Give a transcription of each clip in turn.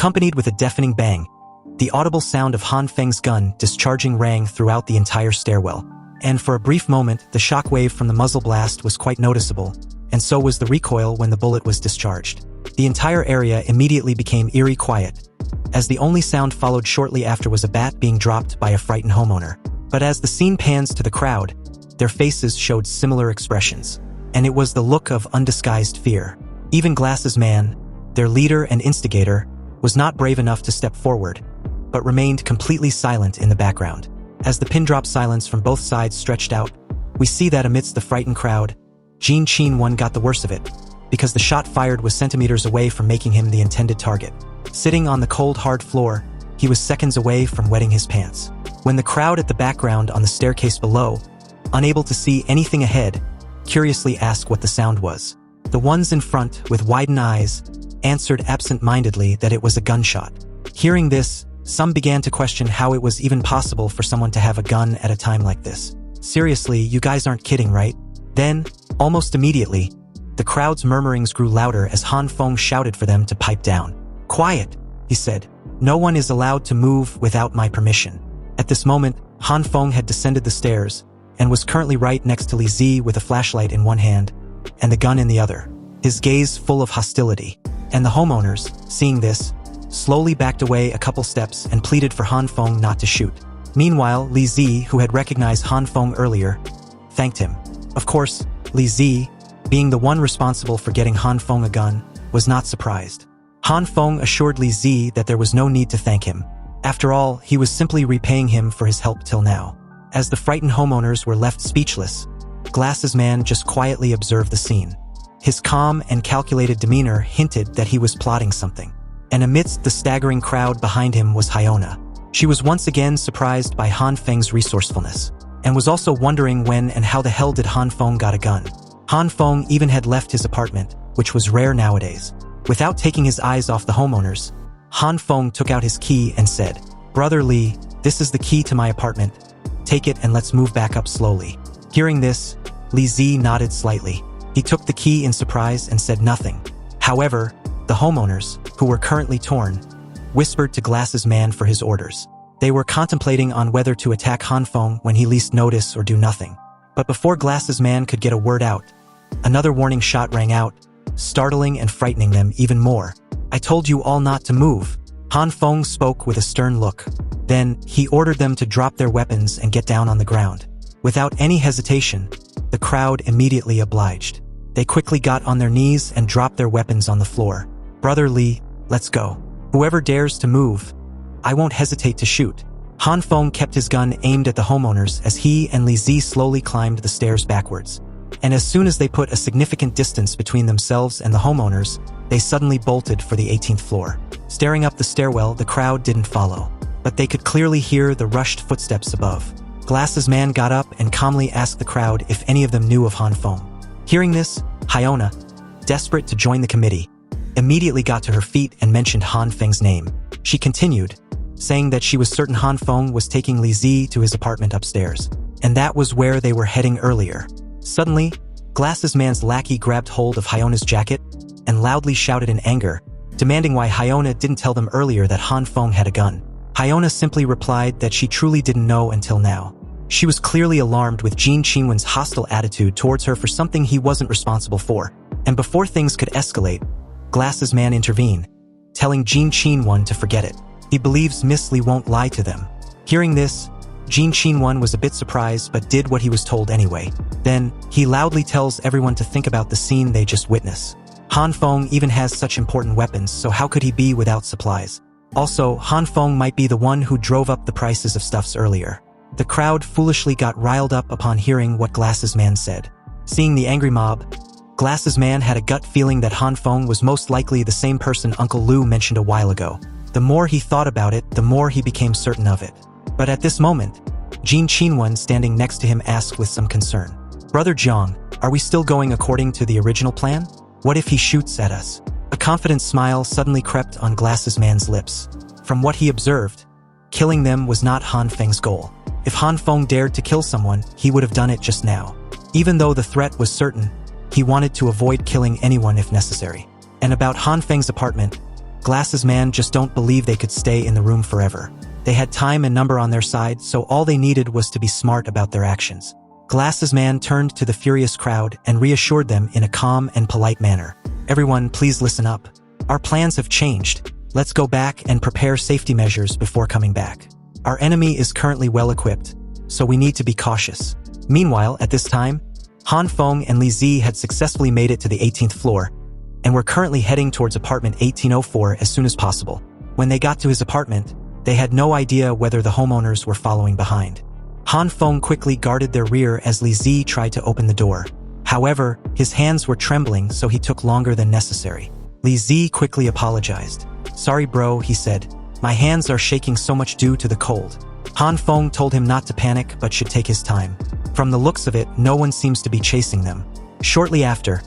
Accompanied with a deafening bang, the audible sound of Han Feng's gun discharging rang throughout the entire stairwell. And for a brief moment, the shockwave from the muzzle blast was quite noticeable, and so was the recoil when the bullet was discharged. The entire area immediately became eerie quiet, as the only sound followed shortly after was a bat being dropped by a frightened homeowner. But as the scene pans to the crowd, their faces showed similar expressions, and it was the look of undisguised fear. Even Glasses Man, their leader and instigator, was not brave enough to step forward, but remained completely silent in the background. As the pin-drop silence from both sides stretched out, we see that amidst the frightened crowd, Jin Qin-1 got the worst of it, because the shot fired was centimeters away from making him the intended target. Sitting on the cold, hard floor, he was seconds away from wetting his pants. When the crowd at the background on the staircase below, unable to see anything ahead, curiously asked what the sound was, the ones in front, with widened eyes, answered absent-mindedly that it was a gunshot. Hearing this, some began to question how it was even possible for someone to have a gun at a time like this. Seriously, you guys aren't kidding, right? Then, almost immediately, the crowd's murmurings grew louder as Han Feng shouted for them to pipe down. "Quiet," he said. "No one is allowed to move without my permission." At this moment, Han Feng had descended the stairs and was currently right next to Li Zi with a flashlight in one hand and the gun in the other, his gaze full of hostility. And the homeowners, seeing this, slowly backed away a couple steps and pleaded for Han Feng not to shoot. Meanwhile, Li Zi, who had recognized Han Feng earlier, thanked him. Of course, Li Zi, being the one responsible for getting Han Feng a gun, was not surprised. Han Feng assured Li Zi that there was no need to thank him. After all, he was simply repaying him for his help till now. As the frightened homeowners were left speechless, Glasses Man just quietly observed the scene. His calm and calculated demeanor hinted that he was plotting something. And amidst the staggering crowd behind him was Hyona. She was once again surprised by Han Feng's resourcefulness, and was also wondering when and how the hell did Han Feng got a gun. Han Feng even had left his apartment, which was rare nowadays. Without taking his eyes off the homeowners, Han Feng took out his key and said, "Brother Li, this is the key to my apartment. Take it and let's move back up slowly." Hearing this, Li Zi nodded slightly. He took the key in surprise and said nothing. However, the homeowners, who were currently torn, whispered to Glasses Man for his orders. They were contemplating on whether to attack Han Feng when he least noticed or do nothing. But before Glasses Man could get a word out, another warning shot rang out, startling and frightening them even more. "I told you all not to move." Han Feng spoke with a stern look. Then, he ordered them to drop their weapons and get down on the ground. Without any hesitation, the crowd immediately obliged. They quickly got on their knees and dropped their weapons on the floor. "Brother Li, let's go. Whoever dares to move, I won't hesitate to shoot." Han Feng kept his gun aimed at the homeowners as he and Li Zi slowly climbed the stairs backwards. And as soon as they put a significant distance between themselves and the homeowners, they suddenly bolted for the 18th floor. Staring up the stairwell, the crowd didn't follow, but they could clearly hear the rushed footsteps above. Glasses Man got up and calmly asked the crowd if any of them knew of Han Feng. Hearing this, Hyona, desperate to join the committee, immediately got to her feet and mentioned Han Feng's name. She continued, saying that she was certain Han Feng was taking Li Zi to his apartment upstairs, and that was where they were heading earlier. Suddenly, Glasses Man's lackey grabbed hold of Hyona's jacket and loudly shouted in anger, demanding why Hyona didn't tell them earlier that Han Feng had a gun. Hyona simply replied that she truly didn't know until now. She was clearly alarmed with Jin Qinwen's hostile attitude towards her for something he wasn't responsible for, and before things could escalate, Glasses Man intervened, telling Jin Qinwen to forget it. He believes Miss Li won't lie to them. Hearing this, Jin Qinwen was a bit surprised but did what he was told anyway. Then, he loudly tells everyone to think about the scene they just witnessed. Han Feng even has such important weapons, so how could he be without supplies? Also, Han Feng might be the one who drove up the prices of stuffs earlier. The crowd foolishly got riled up upon hearing what Glasses Man said. Seeing the angry mob, Glasses Man had a gut feeling that Han Feng was most likely the same person Uncle Lu mentioned a while ago. The more he thought about it, the more he became certain of it. But at this moment, Jin Qinwen standing next to him asked with some concern, "Brother Jiang, are we still going according to the original plan? What if he shoots at us?" A confident smile suddenly crept on Glasses Man's lips. From what he observed, killing them was not Han Feng's goal. If Han Feng dared to kill someone, he would have done it just now. Even though the threat was certain, he wanted to avoid killing anyone if necessary. And about Han Feng's apartment, Glasses man just don't believe they could stay in the room forever. They had time and number on their side, so all they needed was to be smart about their actions. Glasses man turned to the furious crowd and reassured them in a calm and polite manner. Everyone, please listen up. Our plans have changed. Let's go back and prepare safety measures before coming back. Our enemy is currently well equipped, so we need to be cautious. Meanwhile, at this time, Han Feng and Li Zi had successfully made it to the 18th floor, and were currently heading towards apartment 1804 as soon as possible. When they got to his apartment, they had no idea whether the homeowners were following behind. Han Feng quickly guarded their rear as Li Zi tried to open the door. However, his hands were trembling, so he took longer than necessary. Li Zi quickly apologized. "Sorry bro," he said. "My hands are shaking so much due to the cold." Han Feng told him not to panic but should take his time. From the looks of it, no one seems to be chasing them. Shortly after,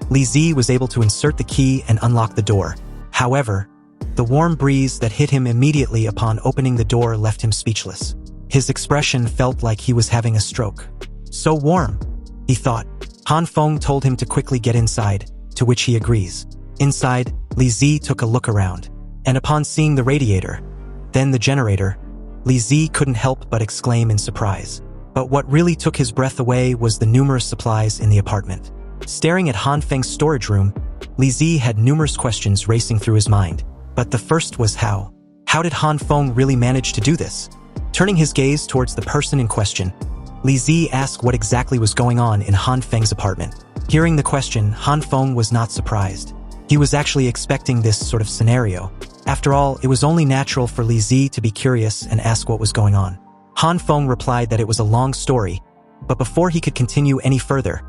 Li Zi was able to insert the key and unlock the door. However, the warm breeze that hit him immediately upon opening the door left him speechless. His expression felt like he was having a stroke. "So warm," he thought. Han Feng told him to quickly get inside, to which he agrees. Inside, Li Zi took a look around, and upon seeing the radiator, then the generator, Li Zi couldn't help but exclaim in surprise. But what really took his breath away was the numerous supplies in the apartment. Staring at Han Feng's storage room, Li Zi had numerous questions racing through his mind. But the first was how. How did Han Feng really manage to do this? Turning his gaze towards the person in question, Li Zi asked what exactly was going on in Han Feng's apartment. Hearing the question, Han Feng was not surprised. He was actually expecting this sort of scenario. After all, it was only natural for Li Zi to be curious and ask what was going on. Han Feng replied that it was a long story, but before he could continue any further,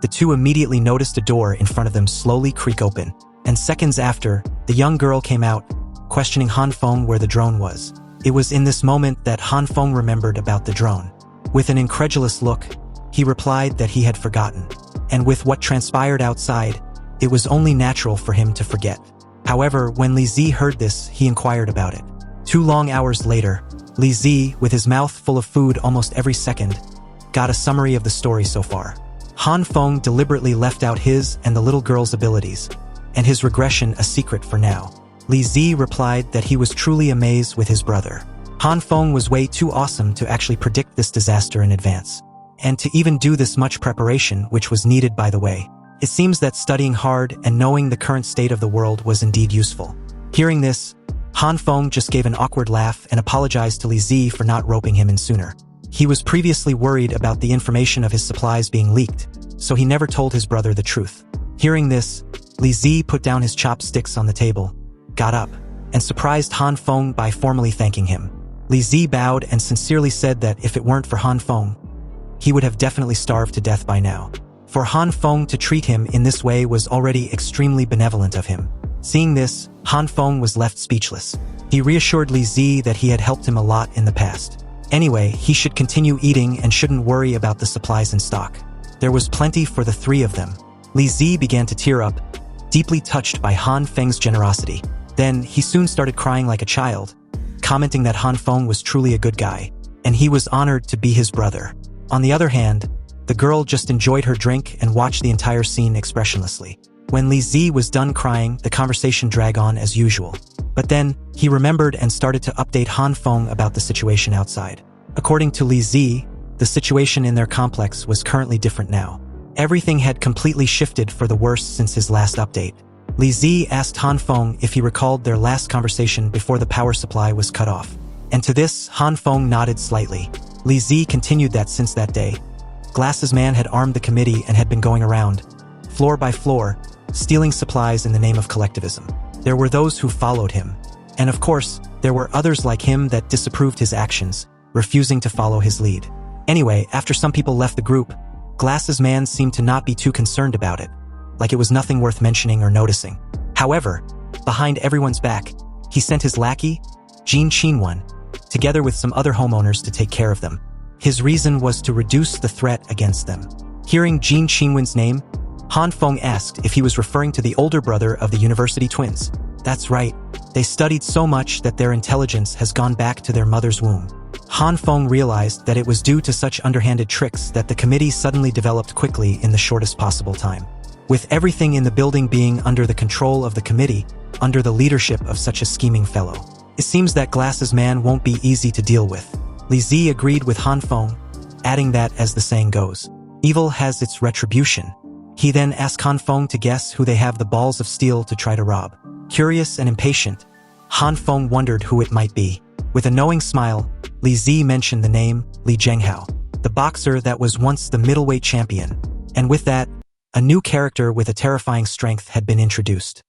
the two immediately noticed a door in front of them slowly creak open, and seconds after, the young girl came out, questioning Han Feng where the drone was. It was in this moment that Han Feng remembered about the drone. With an incredulous look, he replied that he had forgotten, and with what transpired outside, it was only natural for him to forget. However, when Li Zi heard this, he inquired about it. 2 long hours later, Li Zi, with his mouth full of food almost every second, got a summary of the story so far. Han Feng deliberately left out his and the little girl's abilities, and his regression a secret for now. Li Zi replied that he was truly amazed with his brother. Han Feng was way too awesome to actually predict this disaster in advance, and to even do this much preparation, which was needed by the way. It seems that studying hard and knowing the current state of the world was indeed useful. Hearing this, Han Feng just gave an awkward laugh and apologized to Li Zi for not roping him in sooner. He was previously worried about the information of his supplies being leaked, so he never told his brother the truth. Hearing this, Li Zi put down his chopsticks on the table, got up, and surprised Han Feng by formally thanking him. Li Zi bowed and sincerely said that if it weren't for Han Feng, he would have definitely starved to death by now. For Han Feng to treat him in this way was already extremely benevolent of him. Seeing this, Han Feng was left speechless. He reassured Li Zi that he had helped him a lot in the past. Anyway, he should continue eating and shouldn't worry about the supplies in stock. There was plenty for the 3 of them. Li Zi began to tear up, deeply touched by Han Feng's generosity. Then, he soon started crying like a child, commenting that Han Feng was truly a good guy, and he was honored to be his brother. On the other hand, the girl just enjoyed her drink and watched the entire scene expressionlessly. When Li Zi was done crying, the conversation dragged on as usual. But then, he remembered and started to update Han Feng about the situation outside. According to Li Zi, the situation in their complex was currently different now. Everything had completely shifted for the worse since his last update. Li Zi asked Han Feng if he recalled their last conversation before the power supply was cut off. And to this, Han Feng nodded slightly. Li Zi continued that since that day, Glasses Man had armed the committee and had been going around, floor by floor, stealing supplies in the name of collectivism. There were those who followed him. And of course, there were others like him that disapproved his actions, refusing to follow his lead. Anyway, after some people left the group, Glasses Man seemed to not be too concerned about it, like it was nothing worth mentioning or noticing. However, behind everyone's back, he sent his lackey, Jin Qinwen, together with some other homeowners to take care of them. His reason was to reduce the threat against them. Hearing Jin Qinwen's name, Han Feng asked if he was referring to the older brother of the university twins. That's right, they studied so much that their intelligence has gone back to their mother's womb. Han Feng realized that it was due to such underhanded tricks that the committee suddenly developed quickly in the shortest possible time. With everything in the building being under the control of the committee, under the leadership of such a scheming fellow, it seems that Glass's man won't be easy to deal with. Li Zi agreed with Han Feng, adding that, as the saying goes, evil has its retribution. He then asked Han Feng to guess who they have the balls of steel to try to rob. Curious and impatient, Han Feng wondered who it might be. With a knowing smile, Li Zi mentioned the name Li Zhenghao, the boxer that was once the middleweight champion. And with that, a new character with a terrifying strength had been introduced.